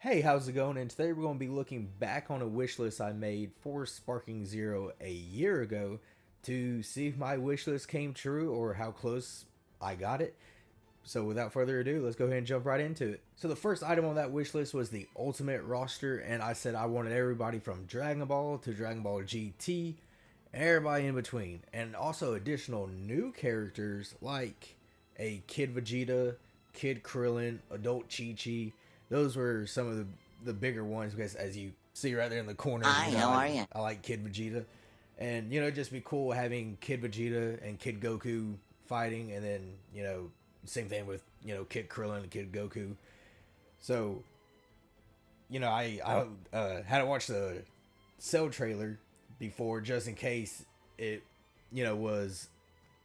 Hey, how's it going? And today we're going to be looking back on a wish list I made for Sparking Zero a year ago to see if my wish list came true or how close I got it. So without further ado, let's go ahead and jump right into it. So the first item on that wish list was the Ultimate roster, and I said I wanted everybody from Dragon Ball to Dragon Ball GT, and everybody in between, and also additional new characters like a Kid Vegeta, Kid Krillin, Adult Chi Chi. Those were some of the bigger ones because, as you see right there in the corner, Hi, how are you? I like Kid Vegeta, and it'd just be cool having Kid Vegeta and Kid Goku fighting, and then same thing with Kid Krillin and Kid Goku. So I hadn't watched the Cell trailer before just in case it was,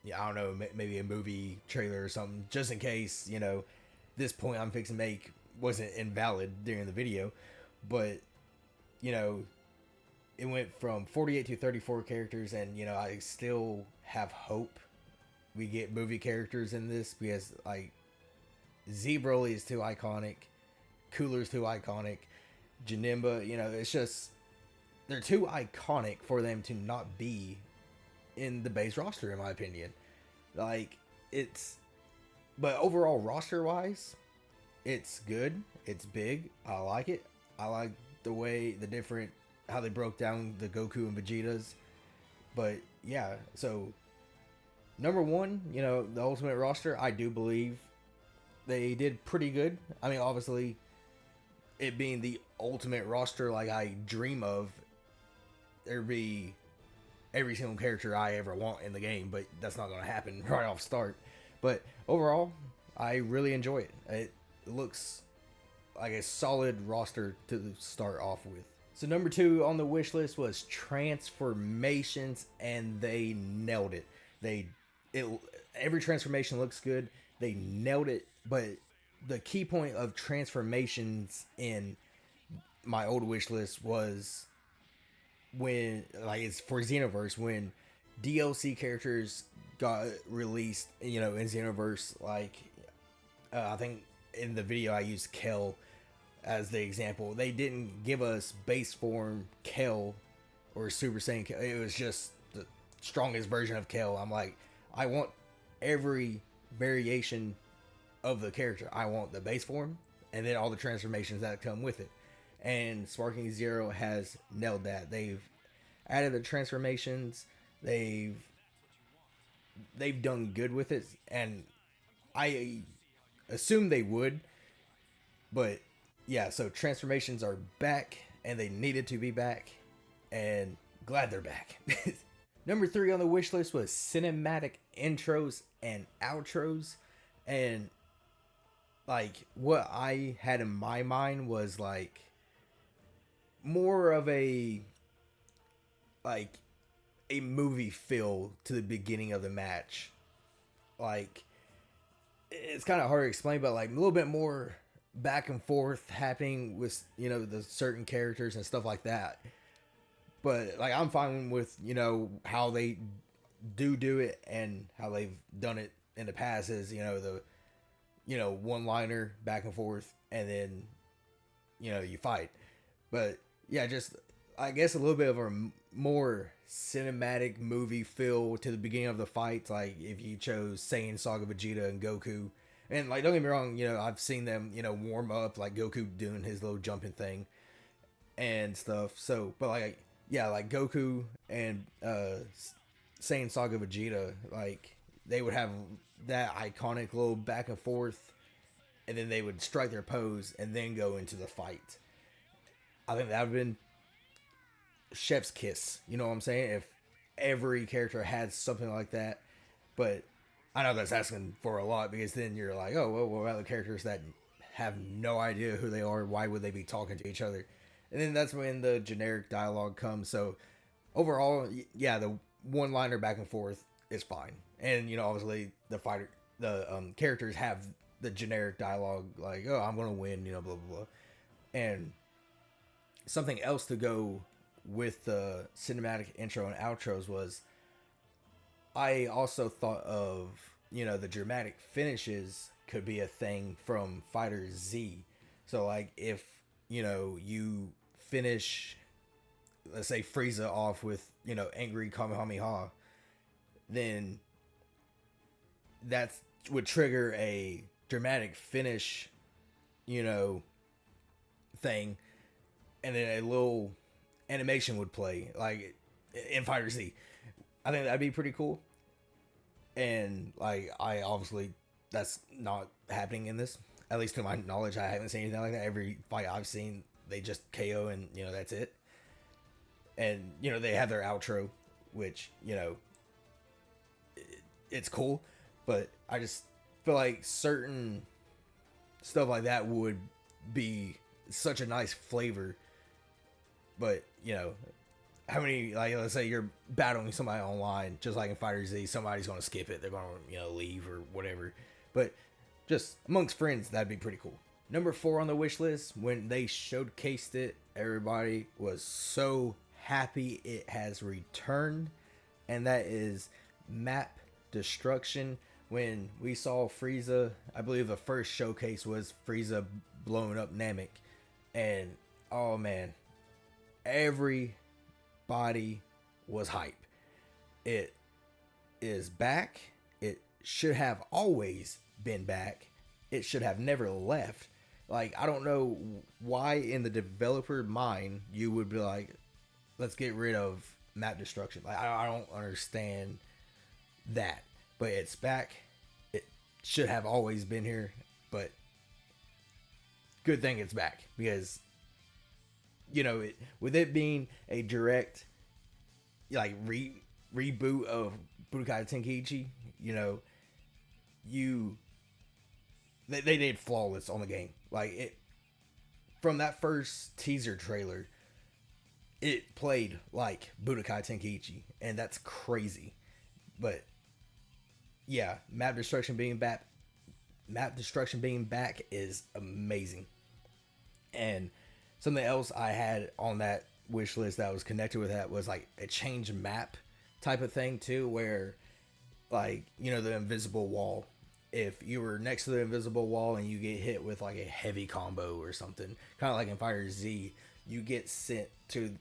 I don't know, maybe a movie trailer or something, just in case this point I'm fixing to make wasn't invalid during the video. But you know it went from 48 to 34 characters, and I still have hope we get movie characters in this because like Z Broly is too iconic, Cooler's too iconic, Janimba, it's just they're too iconic for them to not be in the base roster, in my opinion. Like it's, but overall roster wise, it's good. It's big. I like it. I like the way the different how they broke down the Goku and Vegetas. But yeah, so number one, the Ultimate roster, I do believe they did pretty good. I mean, obviously, it being the Ultimate roster like I dream of, there'd be every single character I ever want in the game, but that's not going to happen right off start. But overall, I really enjoy it. It looks like a solid roster to start off with. So number two on the wish list was transformations, and they nailed it. They it every transformation looks good. They nailed it, but the key point of transformations in my old wish list was when, like, it's for Xenoverse, when DLC characters got released, in Xenoverse. Like, I think in the video I used Kel as the example. They didn't give us base form Kel or Super Saiyan Kel. It was just the strongest version of Kel. I'm like, I want every variation of the character. I want the base form and then all the transformations that come with it. And Sparking Zero has nailed that. They've added the transformations. They've done good with it, and I assume they would. But yeah, so transformations are back, and they needed to be back, and glad they're back. Number three on the wish list was cinematic intros and outros, and like what I had in my mind was like more of like a movie feel to the beginning of the match. Like, it's kind of hard to explain, but like a little bit more back and forth happening with the certain characters and stuff like that. But like I'm fine with how they do it and how they've done it in the past is the one liner back and forth, and then you fight. But yeah, just I guess a little bit of a more cinematic movie feel to the beginning of the fight. Like if you chose Saiyan Saga Vegeta and Goku, and like don't get me wrong, I've seen them warm up, like Goku doing his little jumping thing and stuff. So, but like yeah, like Goku and Saiyan Saga Vegeta, like they would have that iconic little back and forth, and then they would strike their pose and then go into the fight. I think that would have been chef's kiss. You know what I'm saying? If every character had something like that. But I know that's asking for a lot, because then you're like, oh, well, what about the characters that have no idea who they are? Why would they be talking to each other? And then that's when the generic dialogue comes. So overall, yeah, the one liner back and forth is fine. And, obviously the characters have the generic dialogue like, oh, I'm going to win, blah, blah, blah. And something else to go with the cinematic intro and outros was I also thought of the dramatic finishes could be a thing from Fighter Z. So like if you finish, let's say, Frieza off with, angry Kamehameha, then that would trigger a dramatic finish, you know, thing, and then a little animation would play, like in Fighter Z. I think that'd be pretty cool. And like, I obviously that's not happening in this. At least to my knowledge, I haven't seen anything like that. Every fight I've seen, they just KO and that's it. And they have their outro, which it's cool, but I just feel like certain stuff like that would be such a nice flavor. But how many, like, let's say you're battling somebody online, just like in Fighter Z, somebody's gonna skip it, they're gonna leave or whatever. But just amongst friends, that'd be pretty cool. Number 4 on the wish list, when they showcased it, everybody was so happy it has returned, and that is map destruction. When we saw Frieza, I believe the first showcase was Frieza blowing up Namek, and oh man, everybody was hype. It is back. It should have always been back. It should have never left. Like, I don't know why in the developer mind you would be like, let's get rid of map destruction. Like, I don't understand that. But it's back. It should have always been here. But good thing it's back, because with it being a direct like reboot of Budokai Tenkaichi, they did flawless on the game. Like, it, from that first teaser trailer, it played like Budokai Tenkaichi, and that's crazy. But yeah, map destruction being back is amazing. And something else I had on that wish list that was connected with that was like a change map type of thing too, where like, the invisible wall, if you were next to the invisible wall and you get hit with like a heavy combo or something, kind of like in Fighter Z, you get sent to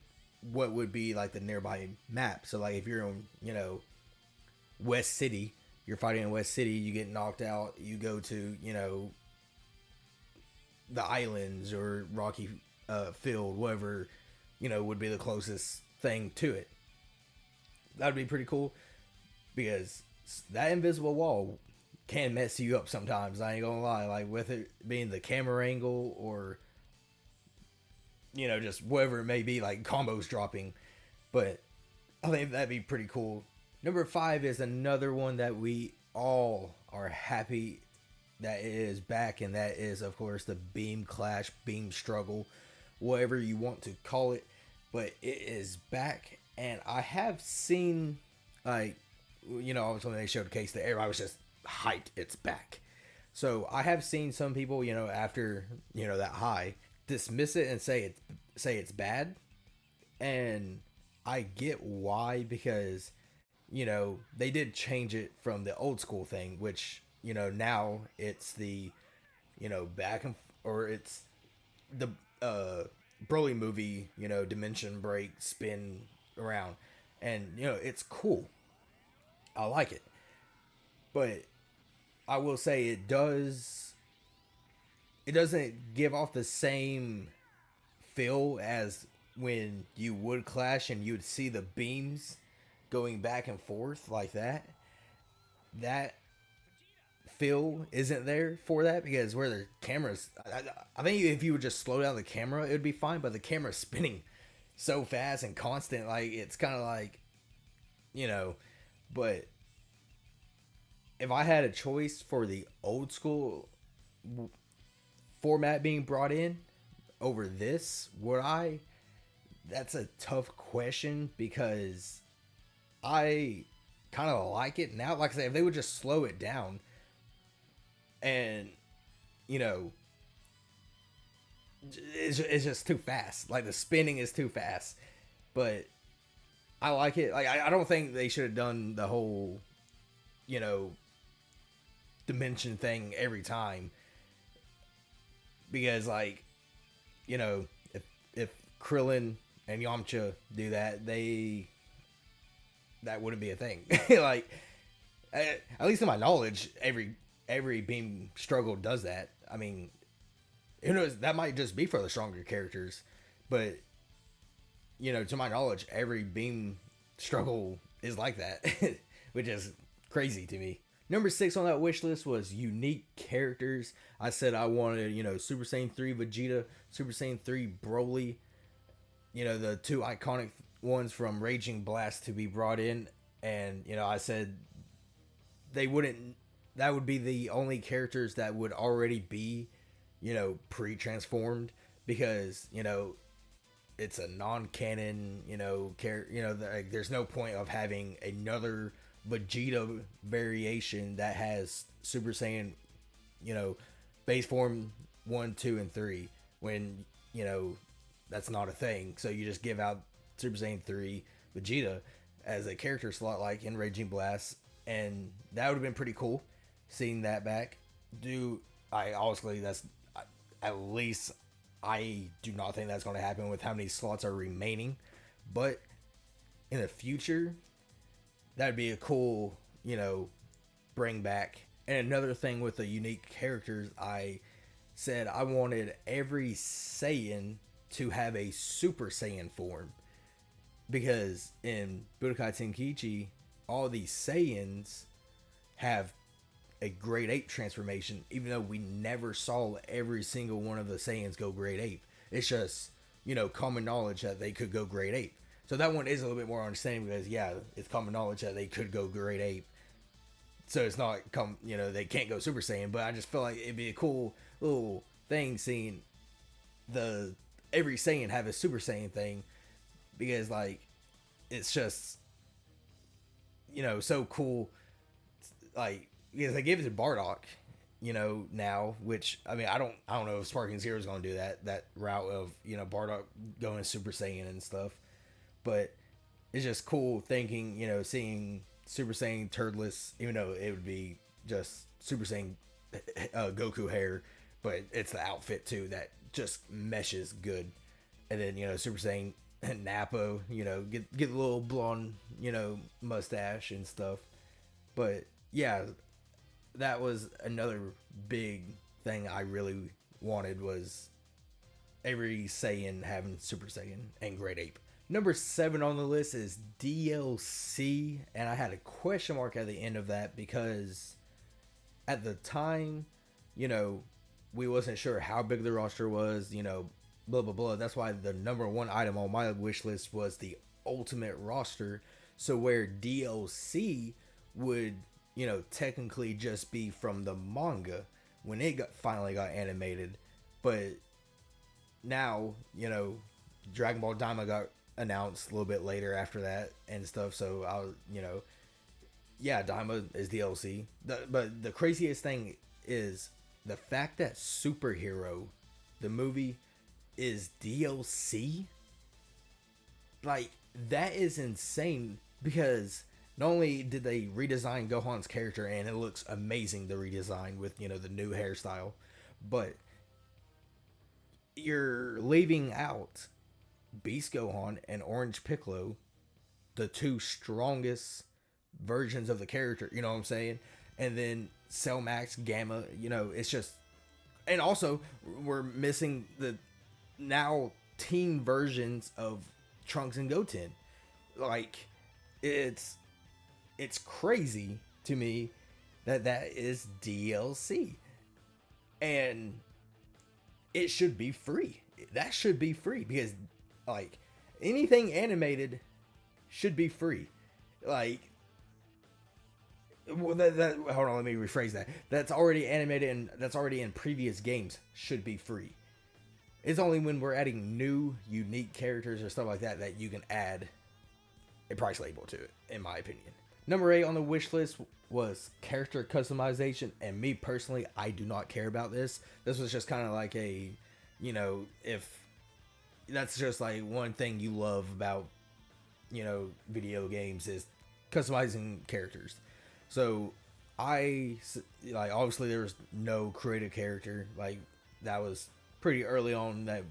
what would be like the nearby map. So like if you're in, West City, you're fighting in West City, you get knocked out, you go to, the islands or Rocky Field, whatever, would be the closest thing to it. That'd be pretty cool, because that invisible wall can mess you up sometimes. I ain't gonna lie, like with it being the camera angle or just whatever it may be, like combos dropping. But I think that'd be pretty cool. Number 5 is another one that we all are happy that it is back, and that is, of course, the beam clash, beam struggle, whatever you want to call it. But it is back, and I have seen, like, obviously when they showed the case, that everybody was just hyped it's back. So I have seen some people, after, that high, dismiss it and say it's bad. And I get why, because they did change it from the old school thing, which, now it's the, back and, or it's the Broly movie, dimension break, spin around. And, it's cool. I like it. But I will say it doesn't give off the same feel as when you would clash and you would see the beams going back and forth like that. That feel isn't there for that, because where the cameras, I think if you would just slow down the camera, it would be fine. But the camera's spinning so fast and constant, like it's kind of like, but if I had a choice for the old school format being brought in over this, would I? That's a tough question, because I kind of like it now. Like I say, if they would just slow it down and, it's just too fast. Like the spinning is too fast. But I like it. Like I don't think they should have done the whole, dimension thing every time, because like you know, if Krillin and Yamcha do that, that wouldn't be a thing. Like, at least in my knowledge, every beam struggle does that. I mean, who knows? That might just be for the stronger characters, but to my knowledge, every beam struggle is like that, which is crazy to me. Number 6 on that wish list was unique characters. I said I wanted, Super Saiyan 3 Vegeta, Super Saiyan 3 Broly, the two iconic ones from Raging Blast to be brought in. And, I said that would be the only characters that would already be, pre-transformed because, it's a non-canon, there's no point of having another Vegeta variation that has Super Saiyan, base form 1, 2, and 3 when, that's not a thing. So you just give out Super Saiyan 3 Vegeta as a character slot like in Raging Blast, and that would have been pretty cool seeing that back. At least I do not think that's going to happen with how many slots are remaining, but in the future, that'd be a cool, bring back. And another thing with the unique characters, I said I wanted every Saiyan to have a Super Saiyan form. Because in Budokai Tenkaichi, all these Saiyans have a grade 8 transformation, even though we never saw every single one of the Saiyans go grade 8. It's just, common knowledge that they could go grade 8. So that one is a little bit more understanding because, yeah, it's common knowledge that they could go grade 8. So it's not, they can't go Super Saiyan, but I just feel like it'd be a cool little thing seeing every Saiyan have a Super Saiyan thing because, like, it's just, so cool. Like, because they gave it to Bardock, now, which, I mean, I don't know if Sparking Zero is going to do that route of, Bardock going Super Saiyan and stuff. But it's just cool thinking, seeing Super Saiyan Turdless, even though it would be just Super Saiyan Goku hair, but it's the outfit too that just meshes good. And then, Super Saiyan Nappa, get the little blonde, mustache and stuff. But yeah, that was another big thing I really wanted was every Saiyan having Super Saiyan and Great Ape. Number 7 on the list is DLC, and I had a question mark at the end of that because at the time, we wasn't sure how big the roster was, blah, blah, blah. That's why the number 1 item on my wish list was the ultimate roster. So where DLC would, technically just be from the manga when it finally got animated. But now, Dragon Ball Daima got announced a little bit later after that and stuff. So I'll, yeah, Daima is DLC. But the craziest thing is the fact that Superhero, the movie, is DLC. Like, that is insane because not only did they redesign Gohan's character and it looks amazing, the redesign with, the new hairstyle, but you're leaving out Beast Gohan and Orange Piccolo, the two strongest versions of the character, you know what I'm saying? And then Cell Max, Gamma, it's just, and also we're missing the now teen versions of Trunks and Goten. Like, it's crazy to me that is DLC. And it should be free. That should be free because, like, anything animated should be free. Like, well, hold on, let me rephrase that. That's already animated and that's already in previous games should be free. It's only when we're adding new, unique characters or stuff like that that you can add a price label to it, in my opinion. Number 8 on the wish list was character customization, and me personally, I do not care about this. This was just kind of like a, if that's just like one thing you love about, video games is customizing characters. So obviously there was no creative character. Like, that was pretty early on that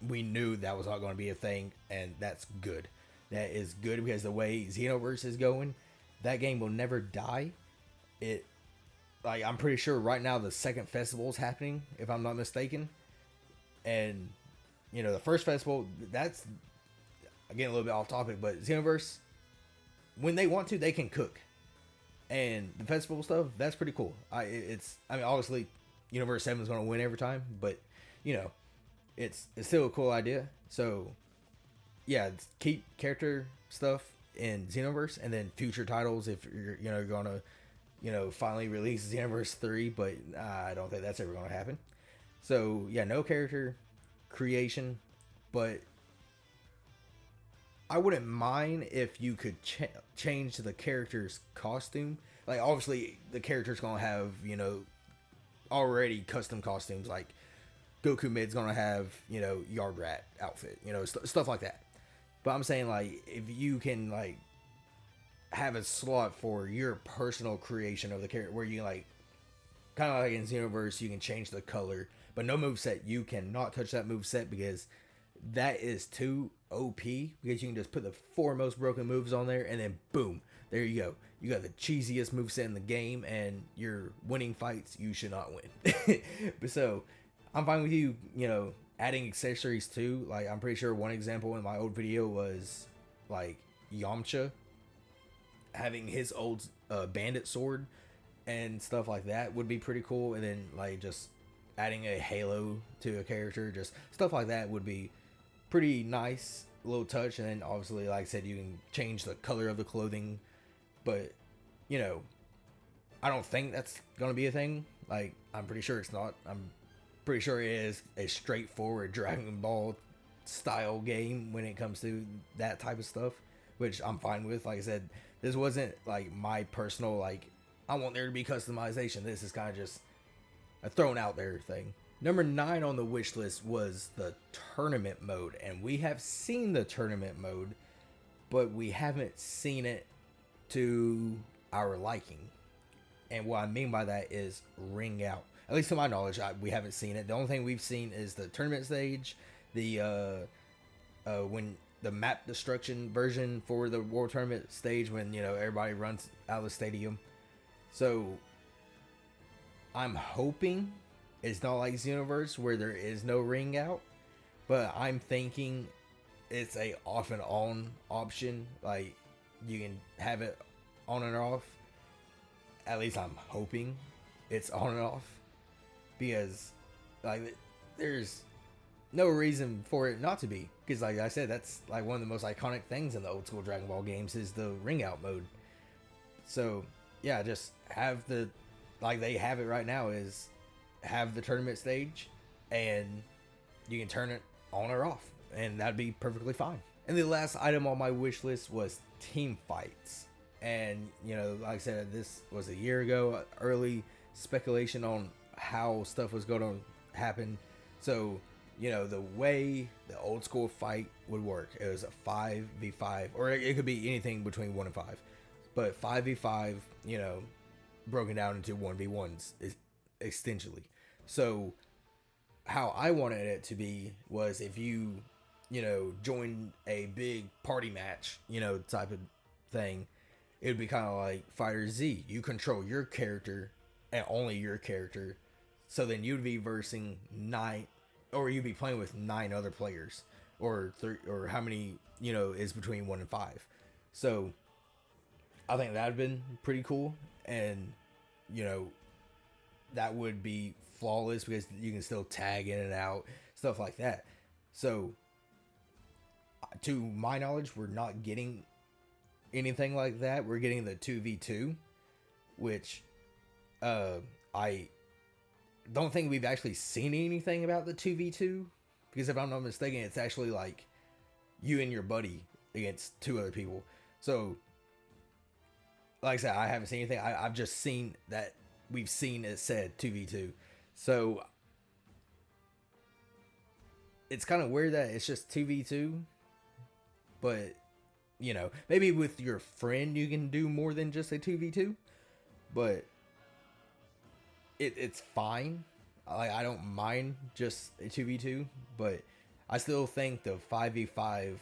we knew that was not going to be a thing, and that's good. That is good because the way Xenoverse is going, that game will never die. It like I'm pretty sure right now the second festival is happening, if I'm not mistaken, and the first festival, that's again a little bit off topic, but Xenoverse, when they want to, they can cook, and the festival stuff, that's pretty cool. I mean obviously Universe 7 is going to win every time, but you know it's still a cool idea. So yeah, keep character stuff in Xenoverse, and then future titles if you're gonna finally release Xenoverse 3, but I don't think that's ever gonna happen. So yeah, no character creation, but I wouldn't mind if you could change the character's costume. Like obviously the character's gonna have already custom costumes. Like Goku Mid's gonna have Yard Rat outfit, stuff like that. But I'm saying like if you can like have a slot for your personal creation of the character, where you like kind of like in Xenoverse, you can change the color, but no move set. You cannot touch that move set because that is too OP. Because you can just put the four most broken moves on there, and then boom, there you go. You got the cheesiest move set in the game, and you're winning fights you should not win. But so I'm fine with you, adding accessories too. Like I'm pretty sure one example in my old video was like Yamcha having his old bandit sword and stuff like that would be pretty cool. And then like just adding a halo to a character, just stuff like that would be pretty nice, little touch. And then obviously, like I said, you can change the color of the clothing, but I don't think that's gonna be a thing. Like I'm pretty sure it's not. I'm pretty sure it is a straightforward Dragon Ball style game when it comes to that type of stuff, which I'm fine with. Like I said, this wasn't like my personal like I want there to be customization. This is kind of just a thrown out there thing. Number 9 on the wish list was the tournament mode, and we have seen the tournament mode, but we haven't seen it to our liking. And what I mean by that is ring out. At least to my knowledge, we haven't seen it. The only thing we've seen is the tournament stage, the when the map destruction version for the World Tournament stage, when everybody runs out of the stadium. So I'm hoping it's not like Xenoverse where there is no ring out, but I'm thinking it's a off and on option. Like you can have it on and off. At least I'm hoping it's on and off, because like there's no reason for it not to be, because like I said, that's like one of the most iconic things in the old school Dragon Ball games is the ring out mode. So yeah, just have the like they have it right now, is have the tournament stage and you can turn it on or off, and that'd be perfectly fine. And the last item on my wish list was team fights. And like I said, this was a year ago, early speculation on how stuff was going to happen. So the way the old school fight would work, it was a 5v5, or it could be anything between 1 and 5, but 5v5, broken down into 1v1s extensionally. So how I wanted it to be was if you joined a big party match, type of thing, it would be kind of like Fighter Z. You control your character and only your character. So then you'd be versing 9, or you'd be playing with 9 other players, or 3, or how many is between 1 and 5. So I think that'd been pretty cool, and that would be flawless because you can still tag in and out, stuff like that. So to my knowledge, we're not getting anything like that. We're getting the 2v2, which I don't think we've actually seen anything about the 2v2, because if I'm not mistaken, it's actually like you and your buddy against 2 other people. So like I said, I haven't seen anything. I've just seen that we've seen it said 2v2. So it's kind of weird that it's just 2v2, but maybe with your friend you can do more than just a 2v2, but it's fine. I don't mind just a 2v2, but I still think the 5v5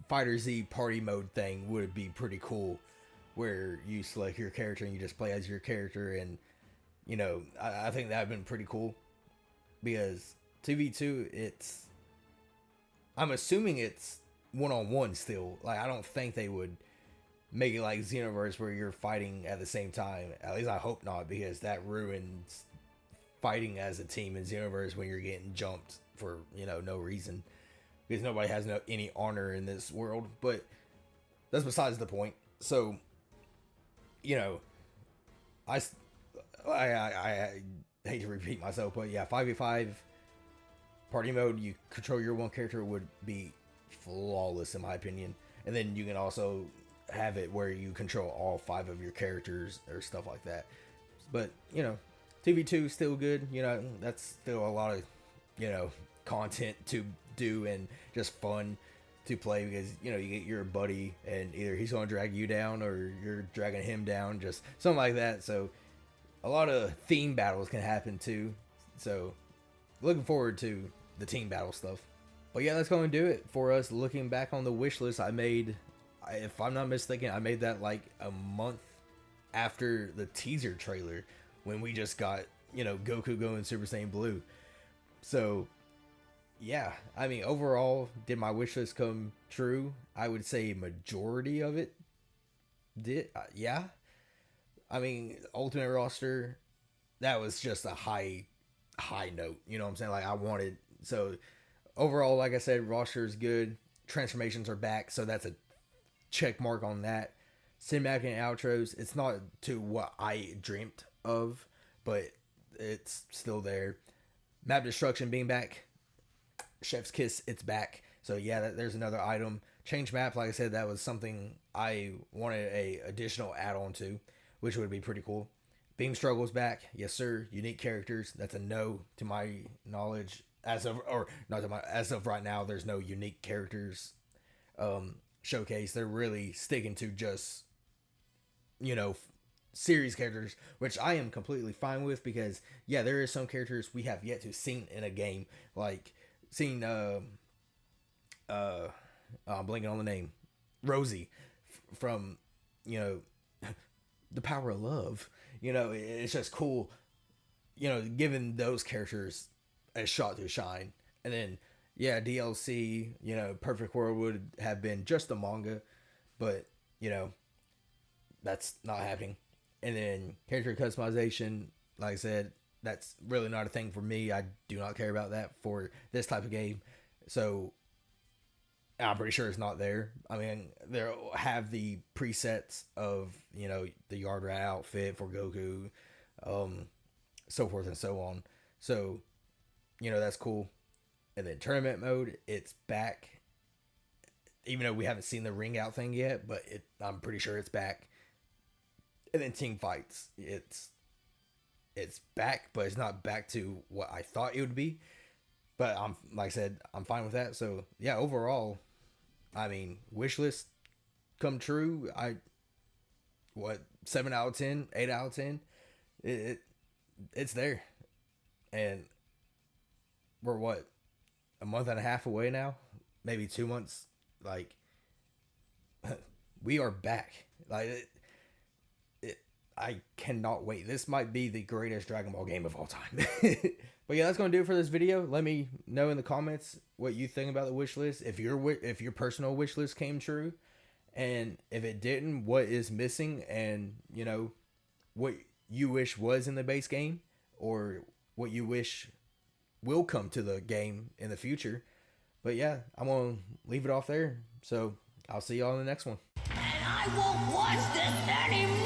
Fighter Z party mode thing would be pretty cool, where you select your character and you just play as your character, and I think that would have been pretty cool, because 2v2, I'm assuming it's one-on-one still. Like, I don't think they would make it like Xenoverse where you're fighting at the same time. At least I hope not, because that ruins fighting as a team in Xenoverse when you're getting jumped for no reason, because nobody has any honor in this world. But that's besides the point. So I hate to repeat myself, but yeah, 5v5 party mode, you control your one character, would be flawless in my opinion. And then you can also have it where you control all 5 of your characters or stuff like that. But 2v2 is still good. That's still a lot of content to do and just fun to play, because you get your buddy and either he's going to drag you down or you're dragging him down, just something like that. So a lot of theme battles can happen too. So looking forward to the team battle stuff. But yeah, that's going to do it for us looking back on the wish list I made. If I'm not mistaken, I made that like a month after the teaser trailer, when we just got Goku going Super Saiyan Blue. So yeah, I mean, overall, did my wish list come true? I would say majority of it did. Yeah. I mean, Ultimate Roster, that was just a high note. You know what I'm saying? Like, I wanted. So overall, like I said, roster is good. Transformations are back, so that's a check mark on that. Cinematic and outros, it's not to what I dreamt of, but it's still there. Map destruction being back. Chef's Kiss, it's back. So yeah, there's another item. Change map, like I said, that was something I wanted a additional add-on to, which would be pretty cool. Beam Struggle's back. Yes, sir. Unique characters. That's a no to my knowledge. As of right now, there's no unique characters showcase. They're really sticking to just series characters, which I am completely fine with, because yeah, there is some characters we have yet to see in a game, like seeing I'm blanking on the name, Rosie from The Power of Love. It's just cool, giving those characters a shot to shine. And then yeah, DLC, Perfect World would have been just a manga, but that's not happening. And then character customization, like I said, that's really not a thing for me. I do not care about that for this type of game. So I'm pretty sure it's not there. I mean, they'll have the presets of, the Yard Rat outfit for Goku, so forth and so on. So, that's cool. And then tournament mode, it's back. Even though we haven't seen the ring out thing yet, but I'm pretty sure it's back. And then team fights, it's back, but it's not back to what I thought it would be. But like I said, I'm fine with that. So yeah, overall, I mean, wish list come true. 7 out of 10, 8 out of 10. It's there, and we're a month and a half away now, maybe 2 months. Like, we are back. Like, I cannot wait. This might be the greatest Dragon Ball game of all time. But yeah, that's going to do it for this video. Let me know in the comments what you think about the wish list. If your personal wish list came true, and if it didn't, what is missing, and what you wish was in the base game, or what you wish will come to the game in the future. But yeah, I'm going to leave it off there. So I'll see y'all in the next one. And I won't watch this anymore!